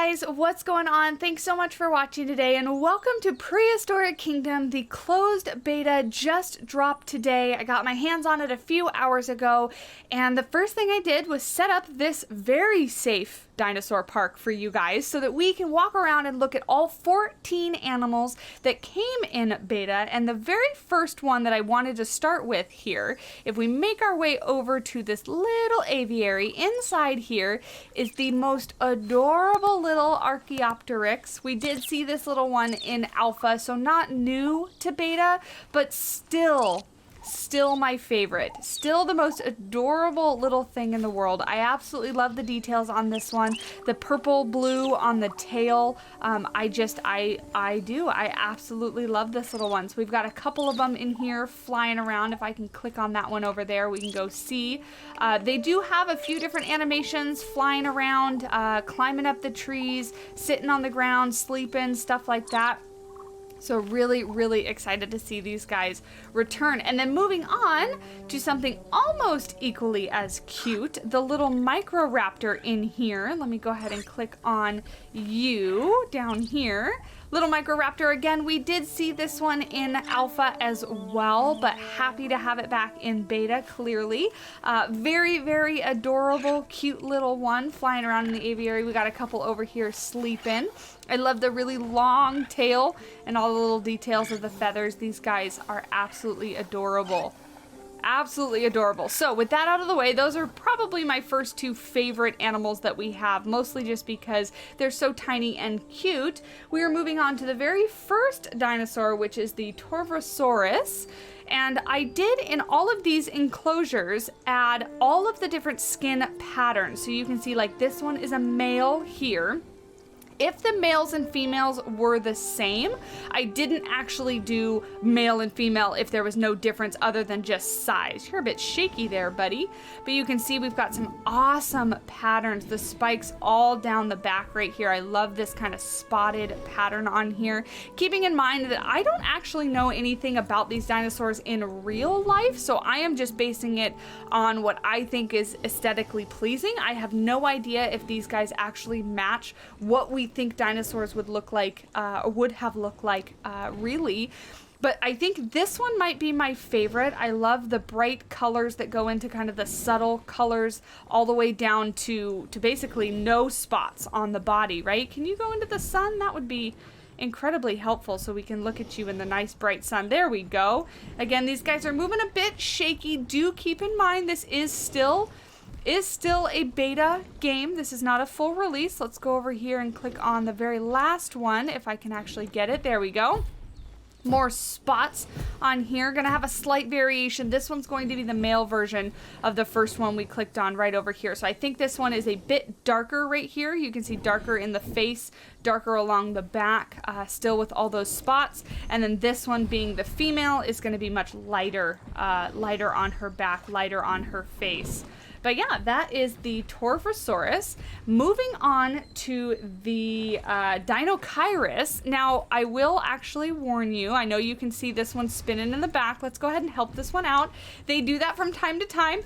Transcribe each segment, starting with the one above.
guys, what's going on? Thanks so much for watching today and welcome to Prehistoric Kingdom. The closed beta just dropped today. I got my hands on it a few hours ago and the first thing I did was set up this very safe dinosaur park for you guys so that we can walk around and look at all 14 animals that came in beta. And the very first one that I wanted to start with here, if we make our way over to this little aviary, inside here is the most adorable little Archaeopteryx. We did see this little one in alpha, so not new to beta, but still my favorite. Still the most adorable little thing in the world. I absolutely love the details on this one. The purple blue on the tail. I absolutely love this little one. So we've got a couple of them in here flying around. If I can click on that one over there, we can go see. They do have a few different animations flying around, climbing up the trees, sitting on the ground, sleeping, stuff like that. So really excited to see these guys return. And then moving on to something almost equally as cute, the little Microraptor in here. Let me go ahead and click on you down here. Little Microraptor, again, we did see this one in alpha as well, but happy to have it back in beta, clearly. Very adorable, cute little one flying around in the aviary. We got a couple over here sleeping. I love the really long tail and all the little details of the feathers. These guys are absolutely adorable. Absolutely adorable. So with that out of the way, those are probably my first two favorite animals that we have, mostly just because they're so tiny and cute. We are moving on to the very first dinosaur, which is the Torvasaurus. And I did, in all of these enclosures, add all of the different skin patterns. So you can see, like, this one is a male here. If the males and females were the same, I didn't actually do male and female if there was no difference other than just size. You're a bit shaky there, buddy. But you can see we've got some awesome patterns. The spikes all down the back right here. I love this kind of spotted pattern on here. Keeping in mind that I don't actually know anything about these dinosaurs in real life, so I am just basing it on what I think is aesthetically pleasing. I have no idea if these guys actually match what we think dinosaurs would look like, or would have looked like, really. But I think this one might be my favorite. I love the bright colors that go into kind of the subtle colors all the way down to basically no spots on the body, right? Can you go into the sun? That would be incredibly helpful so we can look at you in the nice bright sun. There we go. Again, these guys are moving a bit shaky. Do keep in mind this is still a beta game. This is not a full release. Let's go over here and click on the very last one if I can actually get it. There we go. More spots on here. Gonna have a slight variation. This one's going to be the male version of the first one we clicked on right over here. So I think this one is a bit darker right here. You can see darker in the face, darker along the back, still with all those spots. And then this one being the female is going to be much lighter, lighter on her back, lighter on her face. But yeah, that is the Torvasaurus. Moving on to the Dinochirus. Now, I will actually warn you, I know you can see this one spinning in the back. Let's go ahead and help this one out. They do that from time to time.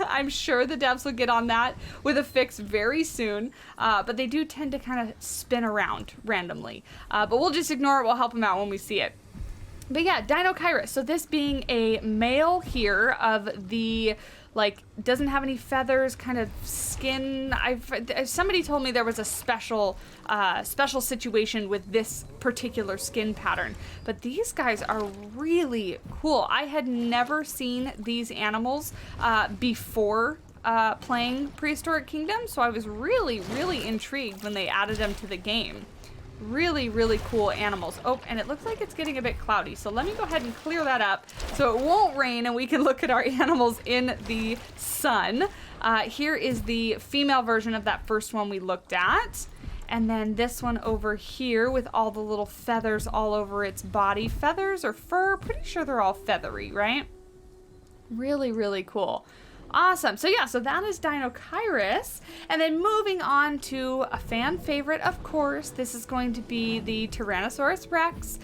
I'm sure the devs will get on that with a fix very soon. But they do tend to kind of spin around randomly. But we'll just ignore it. We'll help them out when we see it. But yeah, Dinochirus. So this being a male here of the, like, doesn't have any feathers, kind of skin. Somebody told me there was a special situation with this particular skin pattern. But these guys are really cool. I had never seen these animals before playing Prehistoric Kingdom, so I was really intrigued when they added them to the game. Really cool animals. Oh, and it looks like it's getting a bit cloudy, so let me go ahead and clear that up so it won't rain and we can look at our animals in the sun. Here is the female version of that first one we looked at. And then this one over here with all the little feathers all over its body. Feathers or fur? Pretty sure they're all feathery, right? Really cool. Awesome. So yeah, so that is Dinochirus. And then moving on to a fan favorite, of course, this is going to be the Tyrannosaurus Rex.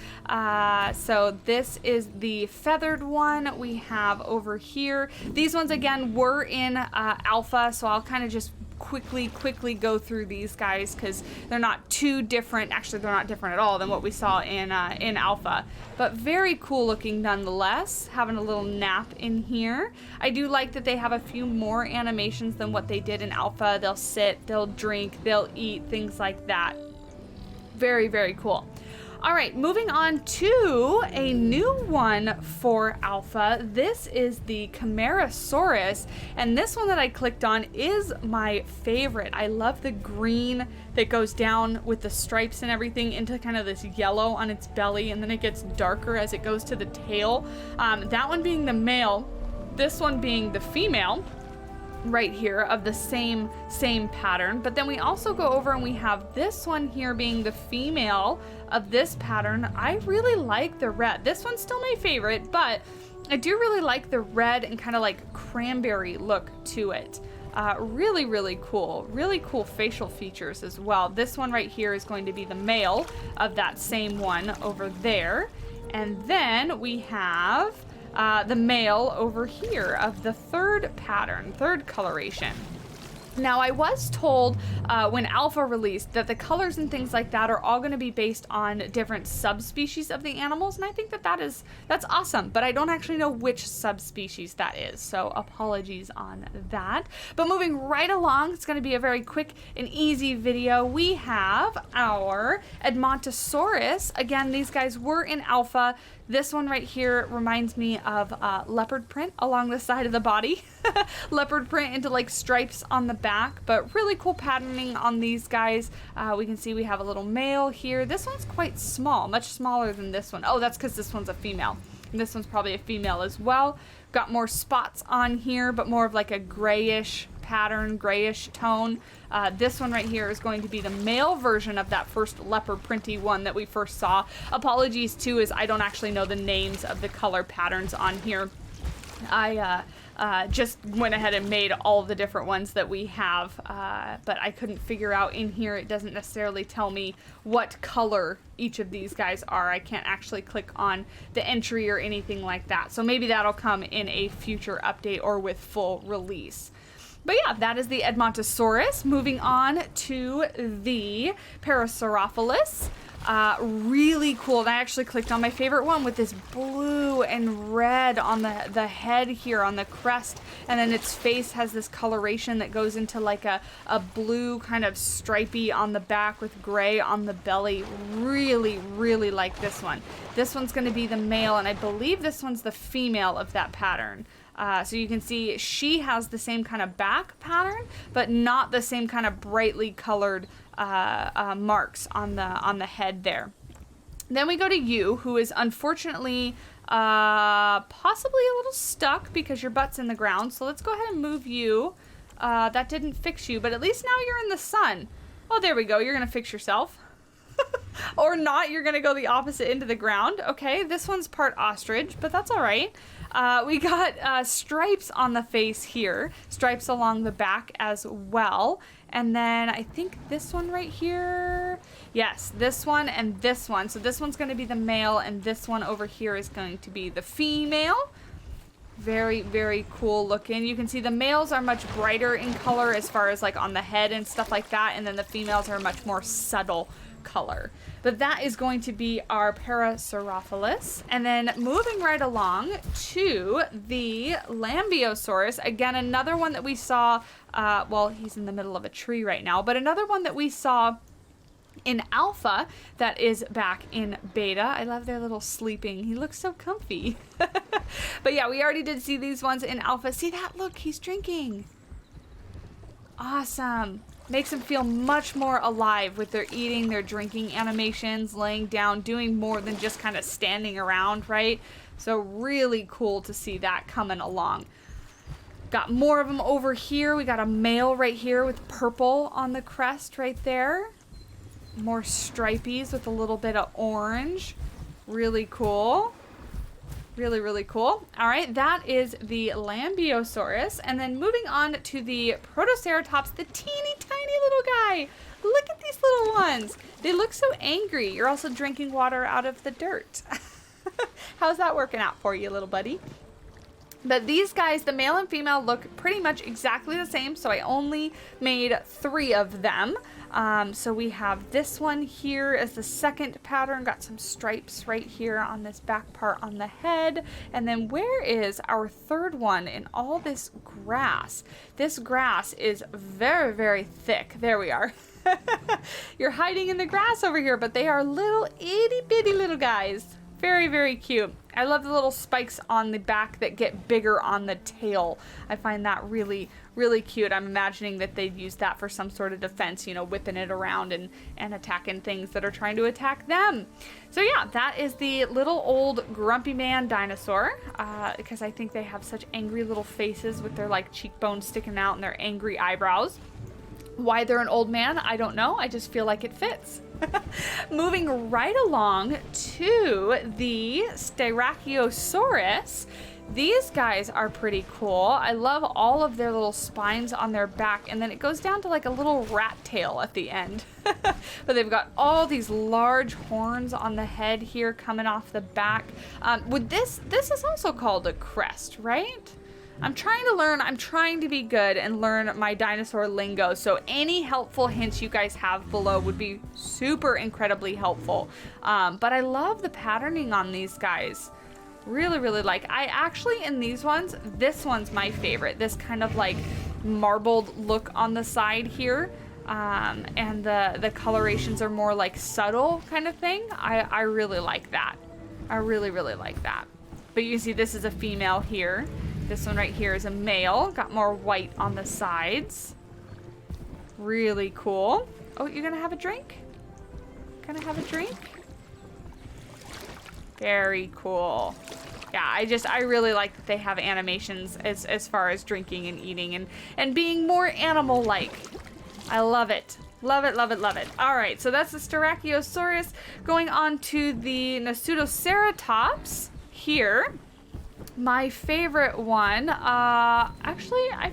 So this is the feathered one we have over here. These ones, again, were in alpha, so I'll kind of just quickly go through these guys because they're not too different. Actually, they're not different at all than what we saw in Alpha, but very cool looking nonetheless. Having a little nap in here. I do like that they have a few more animations than what they did in Alpha. They'll sit, they'll drink, they'll eat, things like that. Very, very cool. All right, moving on to a new one for Alpha. This is the Camarasaurus, and this one that I clicked on is my favorite. I love the green that goes down with the stripes and everything into kind of this yellow on its belly, and then it gets darker as it goes to the tail. That one being the male, this one being the female. Right here of the same pattern, but then we also go over and we have this one here being the female of this pattern. I really like the red. This one's still my favorite, but I do really like the red and kind of like cranberry look to it. Really cool facial features as well. This one right here is going to be the male of that same one over there, and then we have the male over here of the third coloration. Now, I was told when Alpha released that the colors and things like that are all going to be based on different subspecies of the animals, and I think that's awesome, but I don't actually know which subspecies that is, so apologies on that. But moving right along, it's going to be a very quick and easy video. We have our Edmontosaurus. Again, these guys were in Alpha. This one right here reminds me of leopard print along the side of the body. Leopard print into like stripes on the back, but really cool patterning on these guys. We can see we have a little male here. This one's quite small, much smaller than this one. Oh, that's because this one's a female. And this one's probably a female as well. Got more spots on here, but more of like a grayish pattern, grayish tone. This one right here is going to be the male version of that first leopard printy one that we first saw. Apologies too, as I don't actually know the names of the color patterns on here. I just went ahead and made all the different ones that we have, but I couldn't figure out in here. It doesn't necessarily tell me what color each of these guys are. I can't actually click on the entry or anything like that. So maybe that'll come in a future update or with full release. But yeah, that is the Edmontosaurus. Moving on to the Parasaurophilus. Really cool. And I actually clicked on my favorite one with this blue and red on the head here on the crest, and then its face has this coloration that goes into like a blue kind of stripy on the back with gray on the belly. Really like this one. This one's going to be the male, and I believe this one's the female of that pattern. So you can see she has the same kind of back pattern, but not the same kind of brightly colored marks on the head there. Then we go to you, who is unfortunately possibly a little stuck because your butt's in the ground. So let's go ahead and move you. That didn't fix you, but at least now you're in the sun. Oh, there we go. You're going to fix yourself. Or not, you're going to go the opposite into the ground. Okay, this one's part ostrich, but that's all right. We got stripes on the face here, stripes along the back as well. And then I think this one right here, yes, this one and this one. So this one's going to be the male, and this one over here is going to be the female. Very cool looking. You can see the males are much brighter in color as far as like on the head and stuff like that, and then the females are much more subtle color. But that is going to be our Parasaurophilus. And then moving right along to the Lambiosaurus. Again, another one that we saw, well, he's in the middle of a tree right now, but another one that we saw in Alpha that is back in Beta. I love their little sleeping. He looks so comfy. But yeah, we already did see these ones in Alpha. See that? Look, he's drinking. Awesome. Makes them feel much more alive with their eating, their drinking animations, laying down, doing more than just kind of standing around, right? So really cool to see that coming along. Got more of them over here. We got a male right here with purple on the crest right there. More stripies with a little bit of orange. Really cool. Really cool. All right, that is the Lambiosaurus. And then moving on to the Protoceratops, the teeny tiny little guy. Look at these little ones. They look so angry. You're also drinking water out of the dirt. How's that working out for you, little buddy? But these guys, the male and female, look pretty much exactly the same, so I only made 3 of them. So we have this one here as the second pattern, got some stripes right here on this back part on the head. And then where is our third one in all this grass? This grass is very, very thick. There we are. You're hiding in the grass over here, but they are little itty bitty little guys. Very, very cute. I love the little spikes on the back that get bigger on the tail. I find that really, really cute. I'm imagining that they'd use that for some sort of defense, you know, whipping it around and attacking things that are trying to attack them. So yeah, that is the little old grumpy man dinosaur, because I think they have such angry little faces with their like cheekbones sticking out and their angry eyebrows. Why they're an old man, I don't know. I just feel like it fits. Moving right along to the Styrachiosaurus. These guys are pretty cool. I love all of their little spines on their back, and then it goes down to like a little rat tail at the end. But they've got all these large horns on the head here coming off the back. This is also called a crest, right? I'm trying to be good and learn my dinosaur lingo, so any helpful hints you guys have below would be super incredibly helpful. But I love the patterning on these guys. Really, really like. I actually, in these ones, this one's my favorite. This kind of like marbled look on the side here. And the colorations are more like subtle kind of thing. I really like that. I really, really like that. But you can see this is a female here. This one right here is a male. Got more white on the sides. Really cool. Oh, you're gonna have a drink? Gonna have a drink? Very cool. Yeah, I really like that they have animations as far as drinking and eating and being more animal-like. I love it. Love it, love it, love it. All right, so that's the Styrachiosaurus. Going on to the Nesutoceratops here. My favorite one, actually, I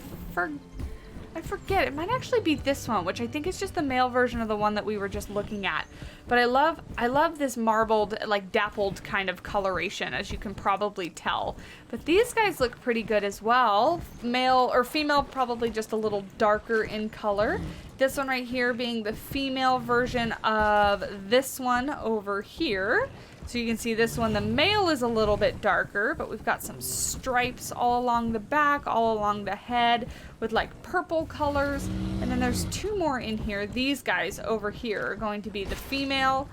forget. It might actually be this one, which I think is just the male version of the one that we were just looking at. But I love this marbled, like dappled kind of coloration, as you can probably tell. But these guys look pretty good as well. Male or female, probably just a little darker in color. This one right here being the female version of this one over here. So you can see this one, the male is a little bit darker, but we've got some stripes all along the back, all along the head with like purple colors. And then there's 2 more in here. These guys over here are going to be the female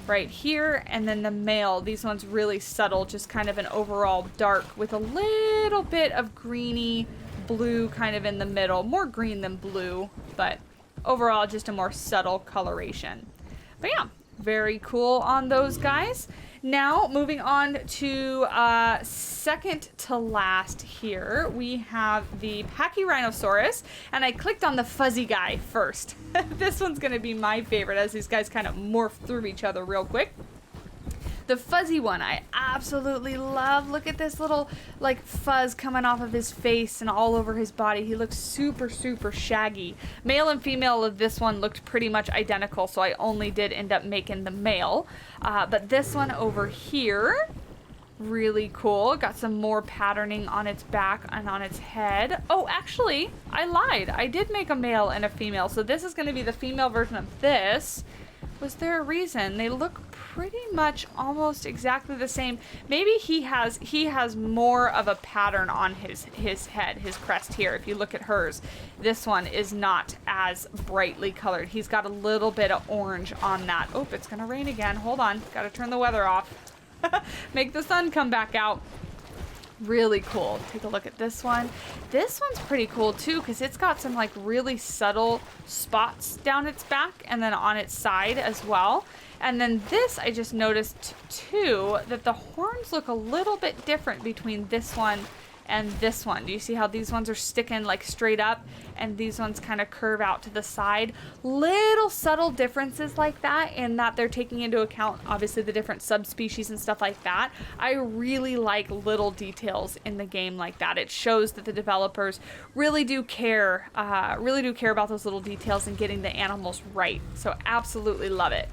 right here, and then the male. These ones really subtle, just kind of an overall dark with a little bit of greeny blue kind of in the middle. More green than blue, but overall just a more subtle coloration. But yeah, very cool on those guys. Now, moving on to second to last here, we have the Pachyrhinosaurus, and I clicked on the fuzzy guy first. This one's going to be my favorite as these guys kind of morph through each other real quick. The fuzzy one I absolutely love. Look at this little like fuzz coming off of his face and all over his body. He looks super, super shaggy. Male and female of this one looked pretty much identical, so I only did end up making the male. But this one over here, really cool. Got some more patterning on its back and on its head. Oh, actually, I lied. I did make a male and a female, so this is going to be the female version of this. Was there a reason? They look pretty much almost exactly the same. Maybe he has more of a pattern on his head, his crest here. If you look at hers, this one is not as brightly colored. He's got a little bit of orange on that. Oh, it's gonna rain again. Hold on, gotta turn the weather off. Make the sun come back out. Really cool. Take a look at this one. This one's pretty cool too because it's got some like really subtle spots down its back and then on its side as well. And then this, I just noticed too that the horns look a little bit different between this one and this one. Do you see how these ones are sticking like straight up and these ones kind of curve out to the side? Little subtle differences like that, in that they're taking into account obviously the different subspecies and stuff like that. I really like little details in the game like that. It shows that the developers really do care about those little details and getting the animals right. So absolutely love it.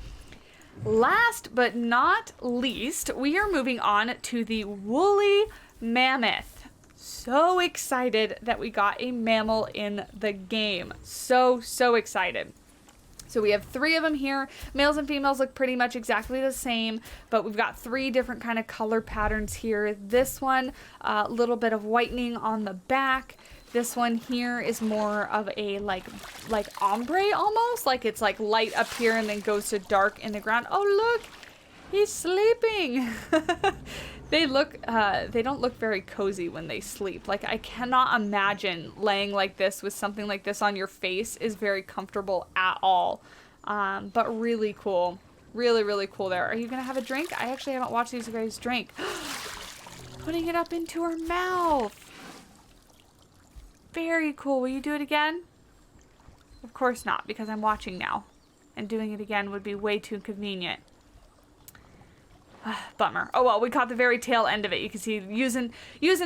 Last but not least, we are moving on to the Woolly Mammoth. so excited that we got a mammal in the game. So excited. So we have 3 of them here. Males and females look pretty much exactly the same, but we've got 3 different kind of color patterns here. This one, a little bit of whitening on the back. This one here is more of a like ombre almost, like it's like light up here and then goes to dark in the ground. Oh look, he's sleeping. They don't look very cozy when they sleep. Like, I cannot imagine laying like this with something like this on your face is very comfortable at all. But really cool. Really cool there. Are you gonna have a drink? I actually haven't watched these guys drink. Putting it up into her mouth. Very cool. Will you do it again? Of course not, because I'm watching now. And doing it again would be way too convenient. Bummer. Oh well, we caught the very tail end of it. You can see using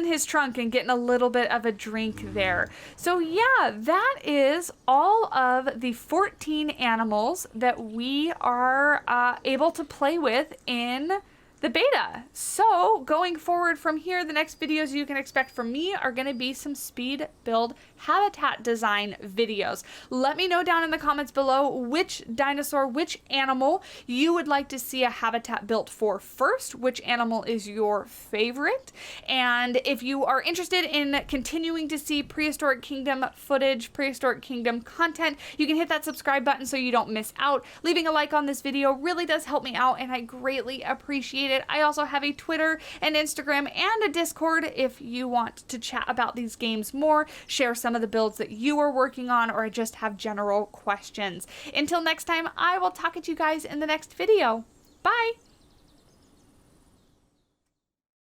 his trunk and getting a little bit of a drink there. So yeah, that is all of the 14 animals that we are able to play with in the beta. So going forward from here, the next videos you can expect from me are going to be some speed build habitat design videos. Let me know down in the comments below which dinosaur, which animal you would like to see a habitat built for first, which animal is your favorite, and if you are interested in continuing to see Prehistoric Kingdom footage, Prehistoric Kingdom content, you can hit that subscribe button so you don't miss out. Leaving a like on this video really does help me out and I greatly appreciate it. I also have a Twitter and Instagram and a Discord if you want to chat about these games more, share some of the builds that you are working on, or just have general questions. Until next time, I will talk at you guys in the next video. Bye!